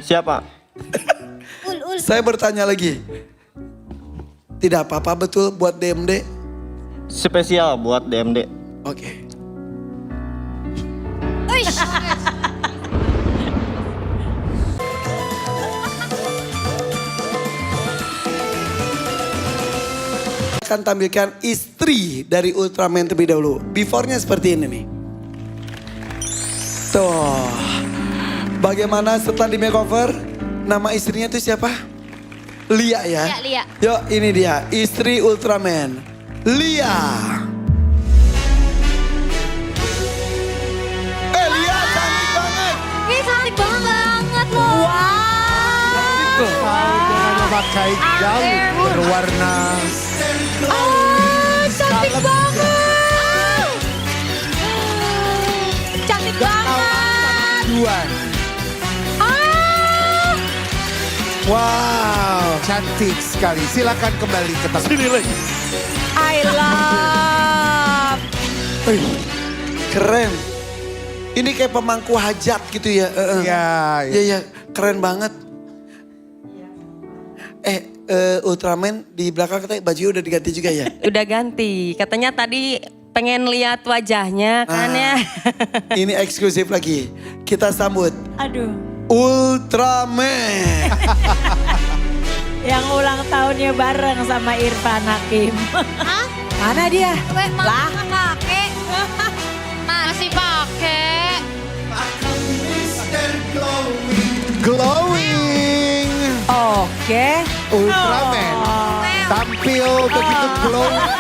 Siapa? Saya bertanya lagi. Tidak apa-apa betul buat DMD? Spesial buat DMD. Oke. Akan tampilkan istri dari Ultraman terlebih dahulu. Before-nya seperti ini nih. Tuh. Bagaimana setelah di makeover? Nama istrinya itu siapa? Lia ya? Lia, Lia. Yuk ini dia, istri Ultraman. Lia. Lia cantik banget. Ih, cantik banget loh. Wow. Dengan memakai gaun berwarna Cantik banget. Cantik banget. duan. Wow. Cantik sekali. Silakan kembali ke tempat. Sini lagi. I love. Keren. Ini kayak pemangku hajat gitu ya. Ya, Iya, iya, keren banget. Ultraman di belakang katanya baju udah diganti juga ya? Udah ganti. Katanya tadi pengen lihat wajahnya kan ya. Ini eksklusif lagi. Kita sambut Aduh, Ultraman. yang ulang tahunnya bareng sama Irfan Hakim. Hah? Mana dia? Weh, lah pakai. Masih pakai. glowing. Oke. Ultraman tampil begitu glowing.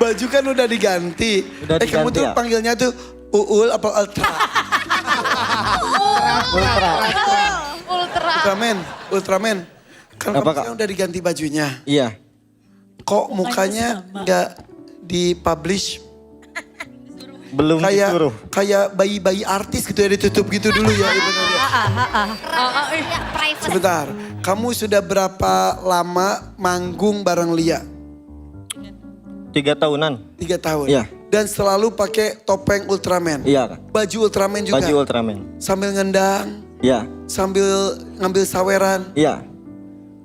Baju kan udah diganti. Udah Kamu diganti tuh ya? panggilnya tuh Uul apa Ultra? Ultra. Ultra. Ultraman. Kan Apa, kamu Kak? kan udah diganti bajunya. Iya. Kok mukanya nggak dipublish? Belum disuruh. Kayak bayi-bayi artis gitu ya, ditutup gitu dulu ya. Ya, private. Sebentar, kamu sudah berapa lama manggung bareng Lia? 3 tahunan. 3 tahun. Iya. Dan selalu pakai topeng Ultraman. Iya, Kak. Baju Ultraman juga. Baju Ultraman. Sambil ngendang, Iya. sambil ngambil saweran. Iya.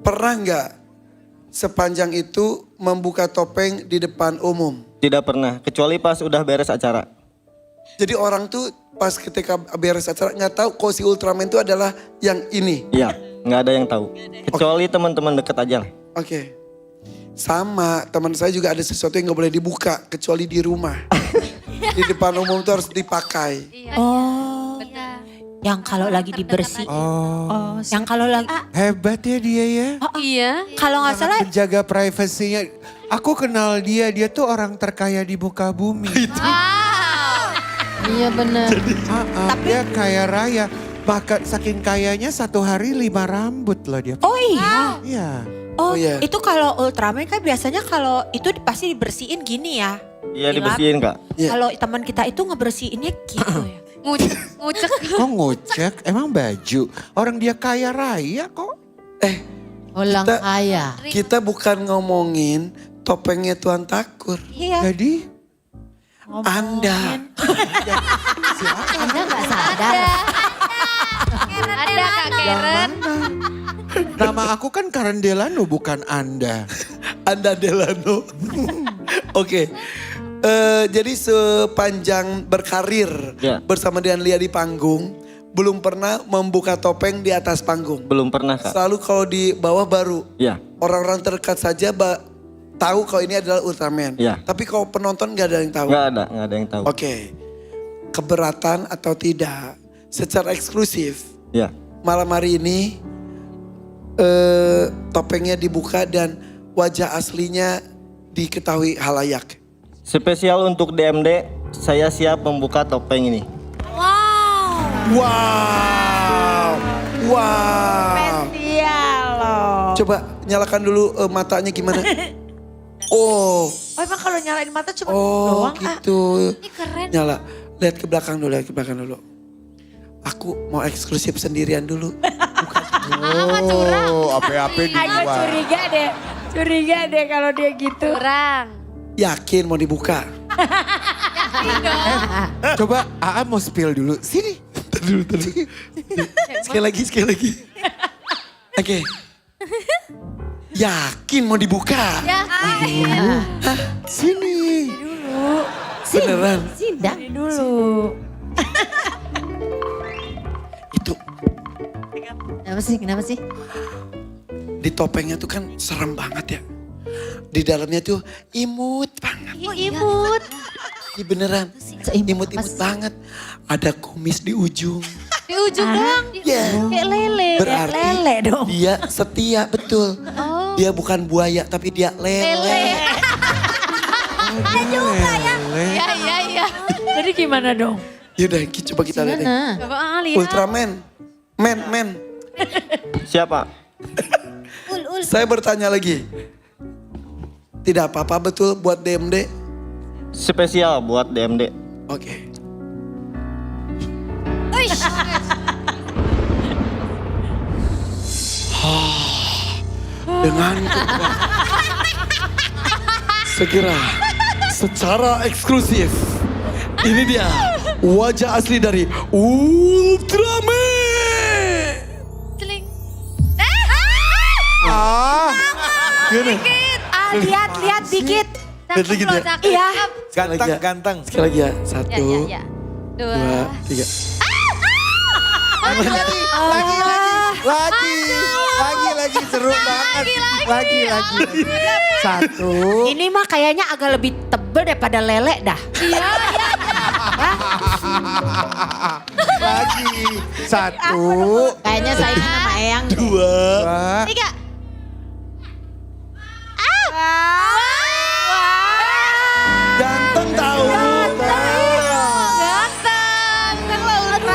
Pernah nggak sepanjang itu membuka topeng di depan umum? Tidak pernah. Kecuali pas udah beres acara. Jadi orang tuh pas ketika beres acara nggak tahu kalau si Ultraman itu adalah yang ini. Iya. Nggak ada yang tahu. Kecuali teman-teman deket aja lah. Oke. Sama teman saya juga ada sesuatu yang nggak boleh dibuka kecuali di rumah. Di depan umum tuh harus dipakai. Oh, Iya. yang kalau lagi dibersihin. Oh, Yang kalau lagi, hebat ya dia ya. Iya. kalau nggak salah, Menjaga privasinya. Aku kenal dia tuh orang terkaya di muka bumi. Wow. Iya benar. Dia kaya raya. Bahkan saking kayanya satu hari 5 rambut loh dia. oh iya. Iya. Oh, Oh, iya. itu kalau Ultraman kan biasanya kalau itu pasti dibersihin gini ya. Iya Dilap. dibersihin, Kak. Iya. Kalau teman kita itu ngebersihinnya gitu ya. Ngucek. Kok ngocek? Emang baju? Orang dia kaya raya kok. Orang Kita- kaya. Kita bukan ngomongin topengnya Tuan Takur. Iya. Jadi Anda. Anda nggak sadar. Ada Kak Karen. nama aku kan Karen Delano bukan Anda. Anda Delano. Oke. Jadi sepanjang berkarir Ya. bersama dengan Lia di panggung, belum pernah membuka topeng di atas panggung. Belum pernah, Kak. Selalu kalau di bawah baru. Iya. Orang-orang terdekat saja tahu kalau ini adalah Ultraman. Iya. Tapi kalau penonton nggak ada yang tahu. Nggak ada yang tahu. Oke. Keberatan atau tidak secara eksklusif Iya. malam hari ini topengnya dibuka dan wajah aslinya diketahui halayak. Spesial untuk DMD, saya siap membuka topeng ini. Wow. Wow. Wow. Spesial loh. Coba nyalakan dulu matanya gimana? Oh. Oh emang kalau nyalain mata cuma Oh doang gitu. Ini keren. Nyala. Lihat ke belakang dulu, lihat ke belakang dulu. Aku mau eksklusif sendirian dulu. Oh, apa-apa di Agak luar. curiga deh kalau dia gitu. Kurang. Yakin mau dibuka? Coba AA mau spill dulu. Sini. Dulu. Sekali lagi. Oke. Yakin mau dibuka? Ya. Sini. Beneran? Sidang. Dulu. Itu Kenapa sih? di topengnya tuh kan serem banget ya. Di dalamnya tuh imut banget. Oh, imut. Iya beneran. Seimut Imut-imut apa sih? banget. Ada kumis di ujung. Di ujung doang. Ya. Kayak lele. Berarti lele dong. dia setia, betul. Oh. Dia bukan buaya tapi dia Lele. lele. Ada juga ya. Iya. Jadi gimana dong? Yaudah coba kita lihat deh. Gimana? Coba lihat. Ultraman. Men. Siapa? Saya bertanya lagi. Tidak apa-apa betul buat DMD? Spesial buat DMD. Oke. Uish. Dengan segera secara eksklusif. Ini dia wajah asli dari Ultraman. Celing. Ah, Gimana? Lihat dikit. Lihat dikit ya? Cakep. Iya. ganteng. Sekali lagi ya. Satu, Ya. dua, tiga. Lagi seru banget. Lagi. Satu. Ini mah kayaknya agak lebih tebel daripada lele dah. Lagi. Satu. Kayaknya saingan sama Eyang. Dua. Dua. 3. Ganteng tahu.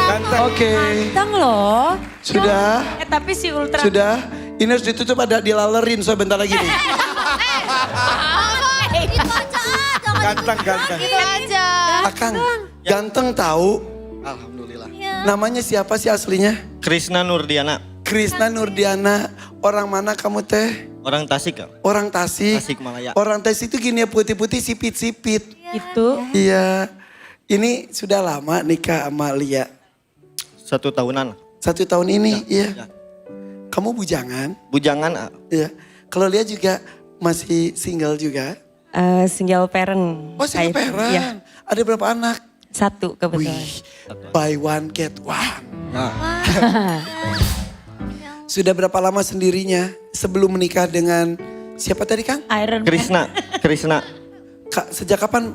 Ganteng. Oke. Ganteng loh. Sudah. Tapi si Ultra. Sudah. Ini harus ditutup ada dilalerin so bentar lagi nih. Ganteng. Gitu aja. Akang, ganteng tahu. Alhamdulillah. Namanya siapa sih aslinya? Krisna Nurdiana. Krisna Nurdiana. Orang mana kamu teh? Orang Tasik kan? Orang Tasik. Tasikmalaya. Orang Tasik itu gini ya putih-putih sipit-sipit. Itu. Iya. Ini sudah lama nikah sama Lia. 1 tahunan. 1 tahun ini, iya. Ya. Kamu bujangan? Bujangan Iya. Kalau Lia juga masih single juga? Single parent. Oh single Saya- parent. Iya, Ada berapa anak? 1 kebetulan. Wih, buy one get one. Nah, Sudah berapa lama sendirinya sebelum menikah dengan siapa tadi Kang? Iron Man. Krisna. Kak, sejak kapan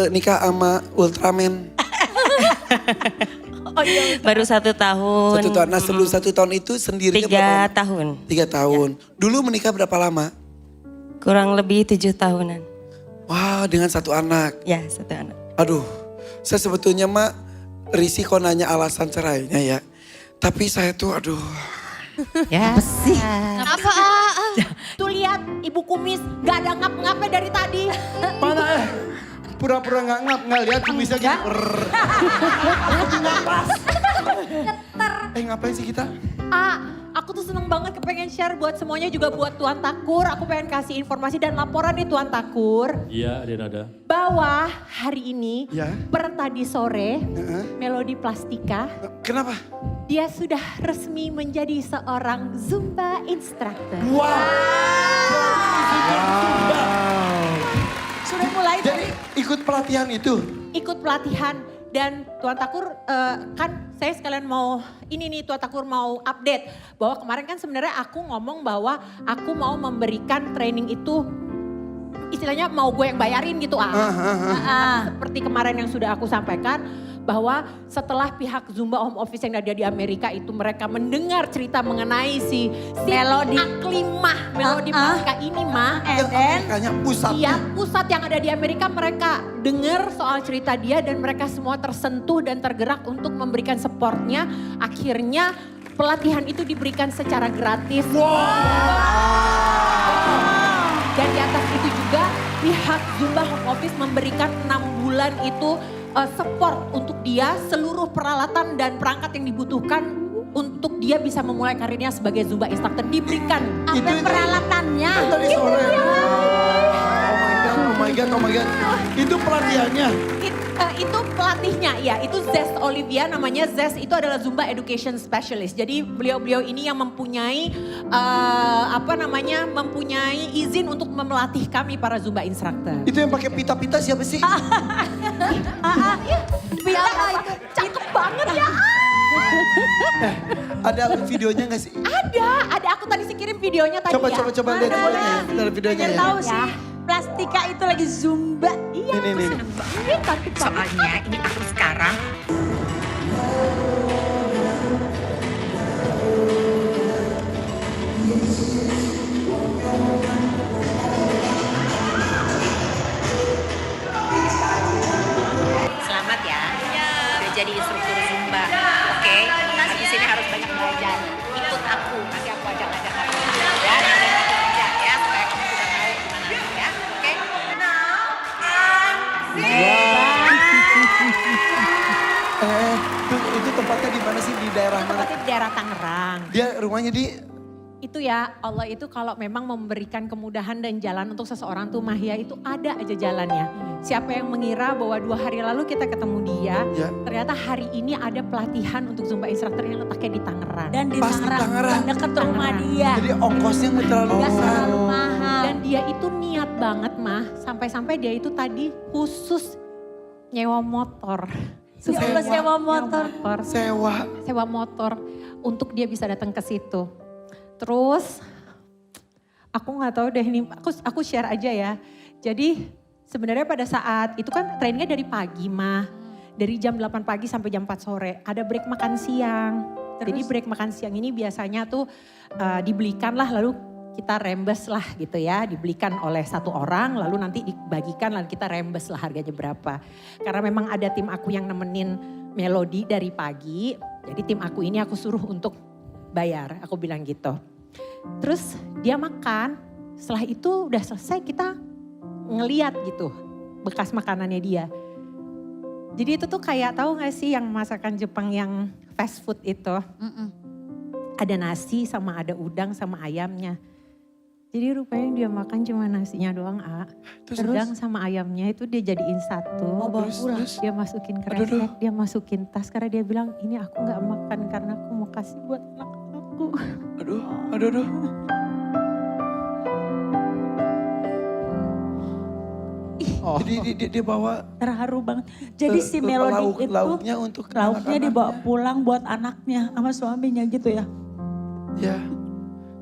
nikah sama Ultraman? Oh iya. Baru 1 tahun. 1 tahun. Nah sebelum 1 tahun itu sendirinya berapa 3 lama? tahun. 3 tahun. Dulu menikah berapa lama? Kurang lebih 7 tahunan. Wah dengan 1 anak. Ya, 1 anak. Aduh, saya sebetulnya mah risiko nanya alasan cerainya ya. Tapi saya tuh aduh. Ya. Apa sih? Apa? Tuh lihat ibu kumis gak ada ngap-ngapnya dari tadi. Mana pura-pura nggak lihat kumisnya gitu. Ngapain sih kita? Aku tuh seneng banget kepengen share buat semuanya juga buat Tuan Takur. Aku pengen kasih informasi dan laporan nih Tuan Takur. Iya, Denada. Bahwa hari ini Ya. per tadi sore Melodi Plastika Kenapa? dia sudah resmi menjadi seorang Zumba instructor. Sudah mulai Jadi ikut pelatihan itu? ikut pelatihan dan Tuan Takur kan saya sekalian mau ini nih Tuan Takur mau update bahwa kemarin kan sebenarnya aku ngomong bahwa aku mau memberikan training itu istilahnya mau gue yang bayarin gitu seperti kemarin yang sudah aku sampaikan bahwa setelah pihak Zumba Home Office yang ada di Amerika itu mereka mendengar cerita mengenai si Melodi Aklimah, Melodi Plastika ini mah, and then Kayaknya pusat. iya pusat yang ada di Amerika mereka dengar soal cerita dia dan mereka semua tersentuh dan tergerak untuk memberikan supportnya. Akhirnya pelatihan itu diberikan secara gratis. Dan di atas itu juga pihak Zumba Home Office memberikan 6 bulan itu support untuk dia seluruh peralatan dan perangkat yang dibutuhkan untuk dia bisa memulai karirnya sebagai Zumba instructor diberikan. Itu peralatannya. Tadi sore. Oh my god. Itu pelatihannya. Itu pelatihnya, ya itu Zest Olivia namanya. Zest itu adalah Zumba Education Specialist. Jadi beliau-beliau ini yang mempunyai mempunyai izin untuk melatih kami para Zumba instructor. Itu yang pakai pita-pita siapa sih? Siapa itu? Cakep banget ya. Ada videonya gak sih? Ada. Aku tadi sih kirim videonya tadi Coba ya. lihat videonya ya. Bentar, videonya Pengen ya. tahu sih, Plastika itu lagi Zumba. Iya. Nih. Ini cantik banget. Soalnya ini aku sekarang selamat ya. Udah jadi instruktur Zumba. Oke, di sini harus banyak belajar. Ikut aku, nanti aku ajak-ajak kamu. Ya, nanti aku ajak ya, supaya kamu juga tahu gimana ya. Oke? Itu tempatnya di mana sih? Di daerah mana? Tempatnya di daerah Tangerang. Dia rumahnya di... Itu ya, Allah itu kalau memang memberikan kemudahan dan jalan untuk seseorang tuh Mahia itu ada aja jalannya. Siapa yang mengira bahwa 2 hari lalu kita ketemu dia, Ya. ternyata hari ini ada pelatihan untuk Zumba instructor yang letaknya di Tangerang. Dan di Pas di Tangerang. Tangerang, dekat rumah Tangerang. dia. Jadi ongkosnya nggak terlalu Gak mahal. terlalu mahal. Dan dia itu niat banget mah, sampai-sampai dia itu tadi khusus nyewa motor. Sewa motor. Sewa motor untuk dia bisa datang ke situ. Terus aku nggak tahu deh ini, aku share aja ya. Jadi sebenarnya pada saat itu kan trainingnya dari pagi mah. Dari jam 8 pagi sampai jam 4 sore. Ada break makan siang. Jadi break makan siang ini biasanya tuh dibelikan lah lalu kita rembes lah gitu ya. Dibelikan oleh satu orang lalu nanti dibagikan lalu kita rembes lah harganya berapa. Karena memang ada tim aku yang nemenin Melody dari pagi. Jadi tim aku ini aku suruh untuk bayar, aku bilang gitu. Terus dia makan, setelah itu udah selesai kita ngeliat gitu bekas makanannya dia. Jadi itu tuh kayak tahu gak sih yang masakan Jepang yang fast food itu. Ada nasi sama ada udang sama ayamnya. Jadi rupanya yang dia makan cuma nasinya doang, Terus? Udang sama ayamnya itu dia jadiin satu. Terus? Dia masukin ke Aduh, resek, dia masukin tas karena dia bilang ini aku gak makan karena aku mau kasih buat anak aku. Aduh. Jadi dia bawa Terharu banget. Jadi si Melody itu lauknya untuk lauknya dibawa anak-anaknya. pulang buat anaknya sama suaminya gitu ya. Ya,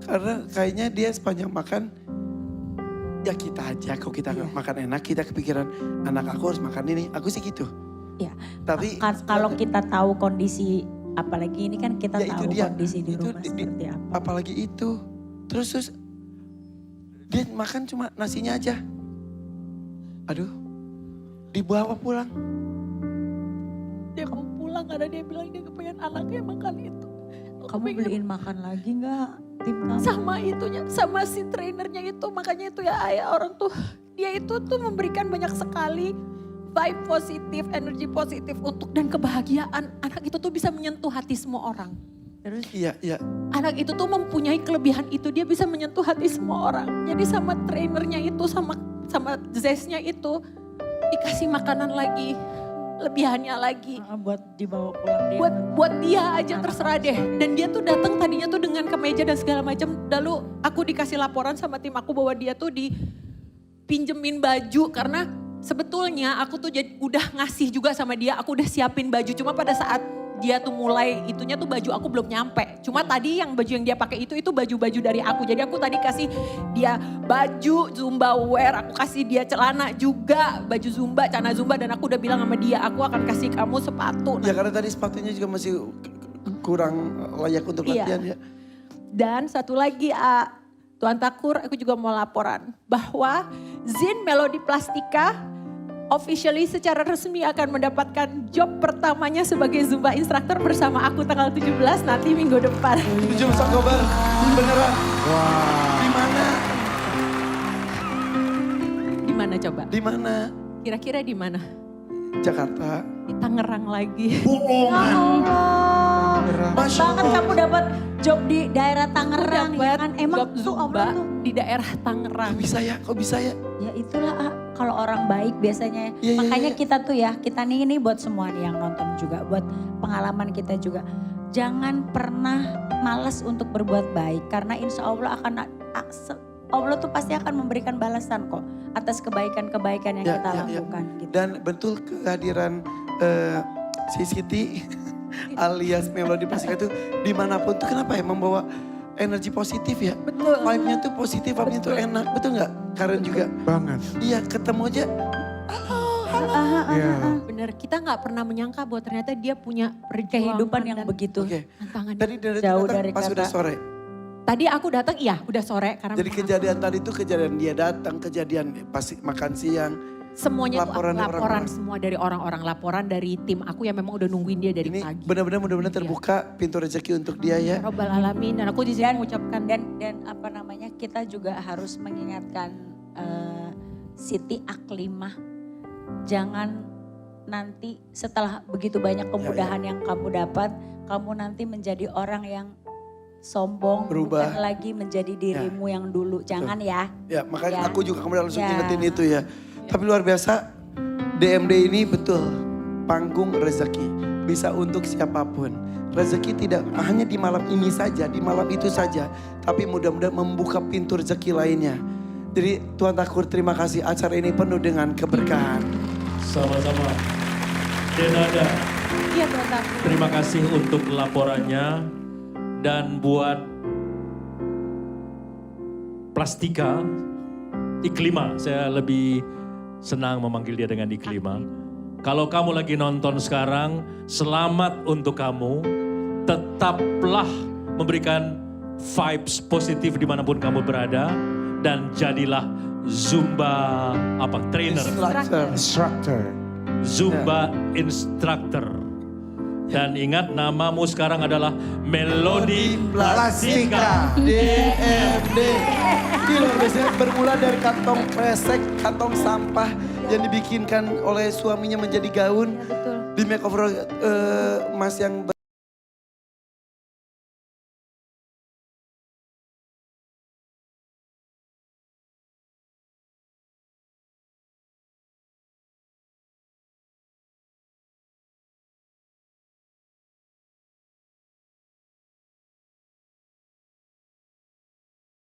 karena kayaknya dia sepanjang makan, ya kita aja kalau kita nggak makan enak, kita kepikiran anak aku harus makan ini. Aku sih gitu. Ya. Tapi Kalau kita tahu kondisi, apalagi ini kan kita ya itu tahu dia. kondisi di Itu rumah seperti apa. apalagi itu. Terus dia makan cuma nasinya aja. Aduh, dibawa pulang. Dia mau pulang karena dia bilang dia kepengen anaknya makan itu. Kamu beliin makan lagi nggak tim kamu? Sama itunya, sama si trainernya itu. Makanya itu ya ayah orang tuh, dia itu tuh memberikan banyak sekali vibe positif, energi positif untuk dan kebahagiaan. Anak itu tuh bisa menyentuh hati semua orang. Terus Iya. Anak itu tuh mempunyai kelebihan itu, dia bisa menyentuh hati semua orang. Jadi sama trainernya itu, sama zestnya itu dikasih makanan lagi, lebihannya lagi. buat dibawa pulang dia. Buat dia aja terserah deh. Dan dia tuh datang tadinya tuh dengan kemeja dan segala macam. Lalu aku dikasih laporan sama tim aku bahwa dia tuh dipinjemin baju karena sebetulnya aku tuh udah ngasih juga sama dia, aku udah siapin baju. Cuma pada saat dia tuh mulai itunya tuh baju aku belum nyampe. Cuma tadi yang baju yang dia pakai itu baju-baju dari aku. Jadi aku tadi kasih dia baju Zumba wear, aku kasih dia celana juga, baju Zumba, celana Zumba. Dan aku udah bilang sama dia, aku akan kasih kamu sepatu. Ya karena tadi sepatunya juga masih kurang layak untuk Iya. latihan ya. Dan satu lagi Tuan Takur, aku juga mau laporan bahwa Zin Melody Plastika officially secara resmi akan mendapatkan job pertamanya sebagai Zumba instructor bersama aku tanggal 17 nanti minggu depan. 17 Oktober, beneran. Di mana? Di mana coba? Di mana? Kira-kira di mana? Jakarta. Di Tangerang lagi. Bohongan. Masya Banget Allah. kamu dapat job di daerah Tangerang ya Dapat kan? Emang job tuh Zumba Allah tuh di daerah Tangerang. Kok bisa ya? Ya itulah kalau orang baik biasanya. Iya, Makanya iya. kita tuh ya, kita nih buat semua nih yang nonton juga, buat pengalaman kita juga. Jangan pernah malas untuk berbuat baik karena insya Allah Allah tuh pasti akan memberikan balasan kok atas kebaikan-kebaikan yang Ya, kita ya, ya. lakukan. Gitu. Dan betul kehadiran si Siti alias Melody Pasika itu dimanapun tuh kenapa ya membawa energi positif ya. Betul. Vibe-nya tuh positif, vibe-nya tuh enak. Betul nggak? Karen juga. Banget. Iya ketemu aja. Iya. Bener, kita nggak pernah menyangka bahwa ternyata dia punya Kehidupan perjuangan yang dan begitu. Oke. tantangan. Tadi dari Jauh datang dari pas kata. udah sore. Tadi aku datang, iya udah sore. Karena Jadi memang kejadian tadi tuh kejadian dia datang, kejadian pas makan siang. semuanya tuh laporan laporan orang-orang. semua dari orang-orang, laporan dari tim aku yang memang udah nungguin dia dari Ini pagi. benar-benar mudah-mudah Iya. terbuka pintu rezeki untuk dia ya. Robbal alamin, dan aku di sini mengucapkan Dan apa namanya, kita juga harus mengingatkan Siti Aklimah, jangan nanti setelah begitu banyak kemudahan yang kamu dapat, kamu nanti menjadi orang yang sombong, Berubah. bukan lagi menjadi dirimu yang dulu. Jangan ya. Ya makanya Ya. aku juga kemarin langsung Ya. ingetin itu ya. Tapi luar biasa DMD ini betul panggung rezeki. Bisa untuk siapapun. Rezeki tidak hanya di malam ini saja, di malam itu saja. Tapi mudah-mudahan membuka pintu rezeki lainnya. Jadi Tuan Takur terima kasih, acara ini penuh dengan keberkahan. Sama-sama. Denada, iya Tuan Takur. terima kasih untuk laporannya. Dan buat Plastika, Iklima, saya lebih senang memanggil dia dengan Iklima. Kalau kamu lagi nonton sekarang, selamat untuk kamu. Tetaplah memberikan vibes positif dimanapun kamu berada. Dan jadilah Zumba trainer, Instructor. Zumba instructor. Dan ingat namamu sekarang adalah Melody Plastika. DMD. Ini luar biasa bermula dari kantong kresek, kantong sampah yang dibikinkan oleh suaminya menjadi gaun. Di makeover Mas yang